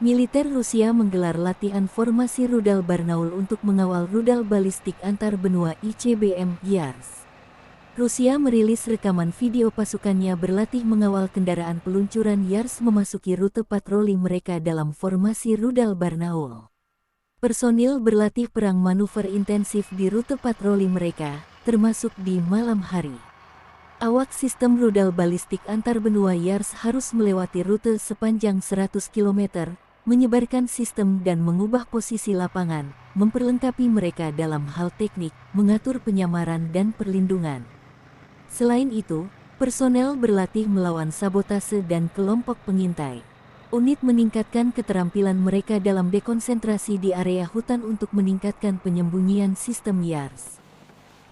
Militer Rusia menggelar latihan formasi rudal Barnaul untuk mengawal rudal balistik antar benua ICBM Yars. Rusia merilis rekaman video pasukannya berlatih mengawal kendaraan peluncuran Yars memasuki rute patroli mereka dalam formasi rudal Barnaul. Personil berlatih perang manuver intensif di rute patroli mereka, termasuk di malam hari. Awak sistem rudal balistik antar benua Yars harus melewati rute sepanjang 100 km, menyebarkan sistem dan mengubah posisi lapangan, memperlengkapi mereka dalam hal teknik, mengatur penyamaran dan perlindungan. Selain itu, personel berlatih melawan sabotase dan kelompok pengintai. Unit meningkatkan keterampilan mereka dalam dekonsentrasi di area hutan untuk meningkatkan penyembunyian sistem Yars.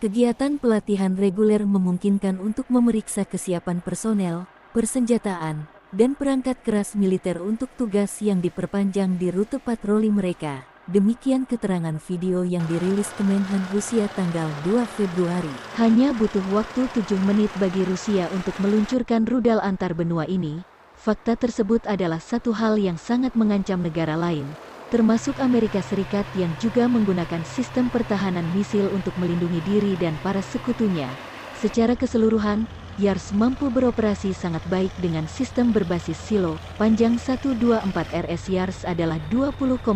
Kegiatan pelatihan reguler memungkinkan untuk memeriksa kesiapan personel, persenjataan, dan perangkat keras militer untuk tugas yang diperpanjang di rute patroli mereka. Demikian keterangan video yang dirilis Kemenhan Rusia tanggal 2 Februari. Hanya butuh waktu 7 menit bagi Rusia untuk meluncurkan rudal antar benua ini. Fakta tersebut adalah satu hal yang sangat mengancam negara lain, termasuk Amerika Serikat yang juga menggunakan sistem pertahanan misil untuk melindungi diri dan para sekutunya. Secara keseluruhan, Yars mampu beroperasi sangat baik dengan sistem berbasis silo. Panjang 124 RS Yars adalah 20,9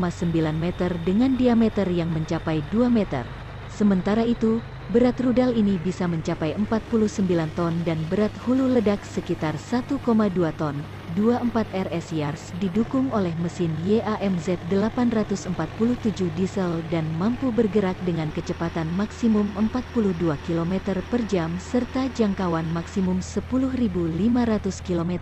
meter dengan diameter yang mencapai 2 meter. Sementara itu, berat rudal ini bisa mencapai 49 ton dan berat hulu ledak sekitar 1,2 ton. 24 RS Yars didukung oleh mesin YAMZ 847 diesel dan mampu bergerak dengan kecepatan maksimum 42 km per jam serta jangkauan maksimum 10.500 km.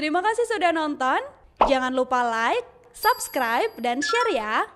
Terima kasih sudah nonton. Jangan lupa like, subscribe, dan share ya.